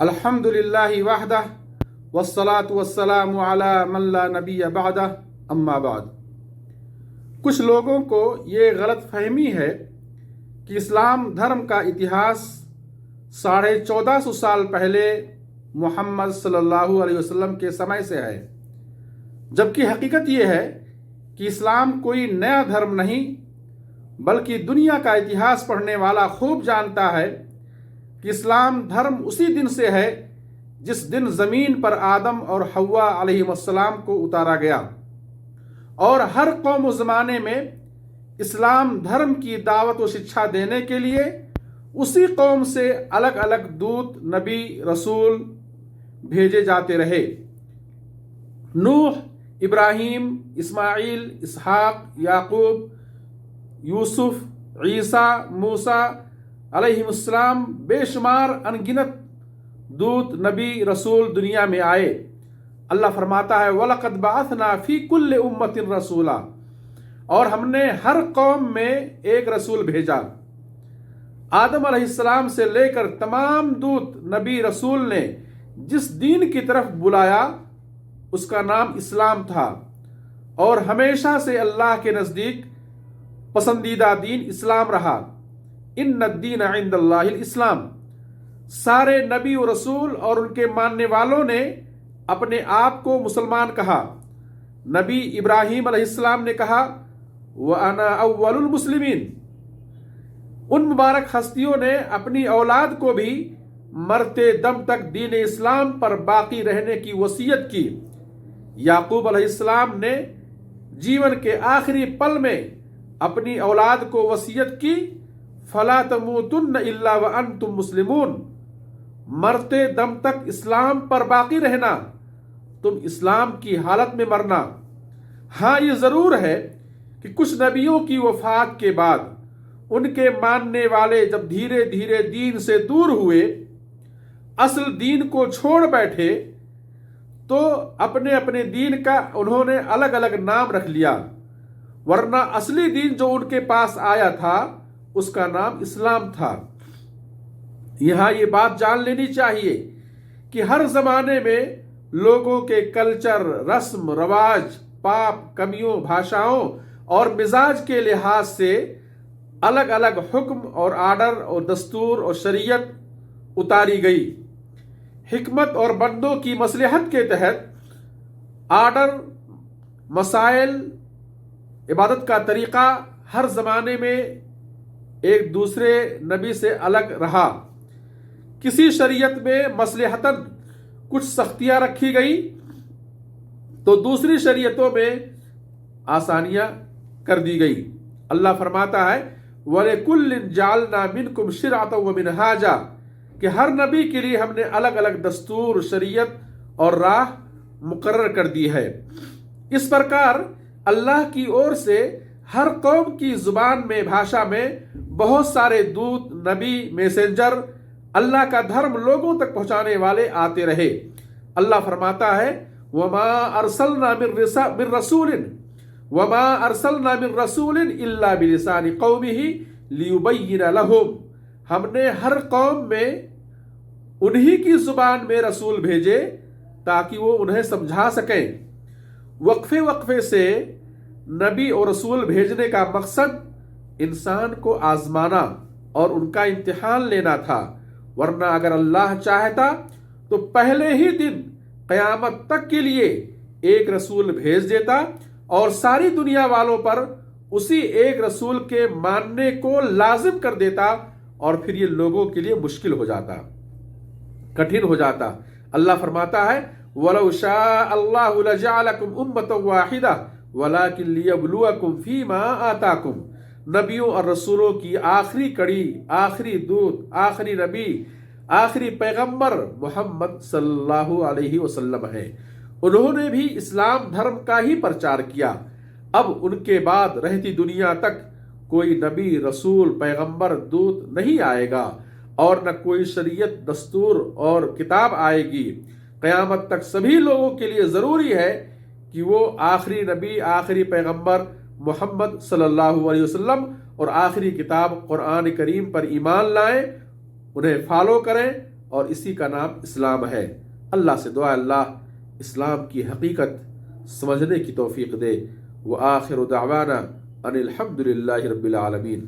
الحمدللہ وحدہ والصلاة والسلام علی من لا نبی بعدہ اما بعد۔ کچھ لوگوں کو یہ غلط فہمی ہے کہ اسلام دھرم کا اتہاس 1450 سال پہلے محمد صلی اللہ علیہ وسلم کے سمے سے ہے، جبکہ حقیقت یہ ہے کہ اسلام کوئی نیا دھرم نہیں بلکہ دنیا کا اتہاس پڑھنے والا خوب جانتا ہے کہ اسلام دھرم اسی دن سے ہے جس دن زمین پر آدم اور حوا علیہ السلام کو اتارا گیا، اور ہر قوم و زمانے میں اسلام دھرم کی دعوت و شکشا دینے کے لیے اسی قوم سے الگ الگ دوت نبی رسول بھیجے جاتے رہے۔ نوح، ابراہیم، اسماعیل، اسحاق، یعقوب، یوسف، عیسیٰ، موسیٰ علیہ السلام، بے شمار انگنت دود نبی رسول دنیا میں آئے۔ اللہ فرماتا ہے وَلَقَدْ بَعَثْنَا فِي كُلِّ أُمَّةٍ رَسُولًا، اور ہم نے ہر قوم میں ایک رسول بھیجا۔ آدم علیہ السلام سے لے کر تمام دود نبی رسول نے جس دین کی طرف بلایا اس کا نام اسلام تھا، اور ہمیشہ سے اللہ کے نزدیک پسندیدہ دین اسلام رہا۔ ان الدین عند اللہ الاسلام، سارے نبی و رسول اور ان کے ماننے والوں نے اپنے آپ کو مسلمان کہا۔ نبی ابراہیم علیہ السلام نے کہا وَأَنَا أَوَّلُ الْمُسْلِمِينَ۔ ان مبارک ہستیوں نے اپنی اولاد کو بھی مرتے دم تک دین اسلام پر باقی رہنے کی وصیت کی۔ یعقوب علیہ السلام نے جیون کے آخری پل میں اپنی اولاد کو وصیت کی فَلَا تَمُوتُنَّ إِلَّا وَأَنْتُمْ مُسْلِمُونَ، مرتے دم تک اسلام پر باقی رہنا، تم اسلام کی حالت میں مرنا۔ ہاں یہ ضرور ہے کہ کچھ نبیوں کی وفات کے بعد ان کے ماننے والے جب دھیرے دھیرے دین سے دور ہوئے، اصل دین کو چھوڑ بیٹھے، تو اپنے اپنے دین کا انہوں نے الگ الگ نام رکھ لیا، ورنہ اصلی دین جو ان کے پاس آیا تھا اس کا نام اسلام تھا۔ یہاں یہ بات جان لینی چاہیے کہ ہر زمانے میں لوگوں کے کلچر، رسم رواج، پاپ کمیوں، بھاشاؤں اور مزاج کے لحاظ سے الگ الگ حکم اور آرڈر اور دستور اور شریعت اتاری گئی۔ حکمت اور بندوں کی مصلحت کے تحت آرڈر، مسائل، عبادت کا طریقہ ہر زمانے میں ایک دوسرے نبی سے الگ رہا۔ کسی شریعت میں مصلحتاً کچھ سختیاں رکھی گئی تو دوسری شریعتوں میں آسانیاں کر دی گئی۔ اللہ فرماتا ہے وَلِكُلٍّ جَعَلْنَا مِنْكُمْ شِرْعَةً وَمِنْهَاجًا، کہ ہر نبی کے لیے ہم نے الگ الگ دستور، شریعت اور راہ مقرر کر دی ہے۔ اس پرکار اللہ کی اور سے ہر قوم کی زبان میں، بھاشا میں بہت سارے دود، نبی، میسنجر، اللہ کا دھرم لوگوں تک پہنچانے والے آتے رہے۔ اللہ فرماتا ہے وَمَا أَرْسَلْنَا مِن رَّسُولٍ إِلَّا بِلِسَانِ قَوْمِهِ لِيُبَيِّنَ لَهُمْ، ہم نے ہر قوم میں انہی کی زبان میں رسول بھیجے تاکہ وہ انہیں سمجھا سکیں۔ وقفے وقفے سے نبی اور رسول بھیجنے کا مقصد انسان کو آزمانا اور ان کا امتحان لینا تھا، ورنہ اگر اللہ چاہتا تو پہلے ہی دن قیامت تک کے لیے ایک رسول بھیج دیتا اور ساری دنیا والوں پر اسی ایک رسول کے ماننے کو لازم کر دیتا، اور پھر یہ لوگوں کے لیے مشکل ہو جاتا، کٹھن ہو جاتا۔ اللہ فرماتا ہے وَلَوْ شَاءَ اللَّهُ لَجَعَلَكُمْ أُمَّةً وَاحِدَةً وَلَكِنْ لِيَبْلُوَكُمْ فِي مَا آتَاكُمْ۔ نبیوں اور رسولوں کی آخری کڑی، آخری دود، آخری نبی، آخری پیغمبر محمد صلی اللہ علیہ وسلم ہے۔ انہوں نے بھی اسلام دھرم کا ہی پرچار کیا۔ اب ان کے بعد رہتی دنیا تک کوئی نبی، رسول، پیغمبر، دود نہیں آئے گا، اور نہ کوئی شریعت، دستور اور کتاب آئے گی۔ قیامت تک سبھی لوگوں کے لیے ضروری ہے کہ وہ آخری نبی، آخری پیغمبر محمد صلی اللہ علیہ وسلم اور آخری کتاب قرآن کریم پر ایمان لائیں، انہیں فالو کریں اور اسی کا نام اسلام ہے۔ اللہ سے دعا اللہ اسلام کی حقیقت سمجھنے کی توفیق دے۔ وآخر دعوانا ان الحمد للہ رب العالمین۔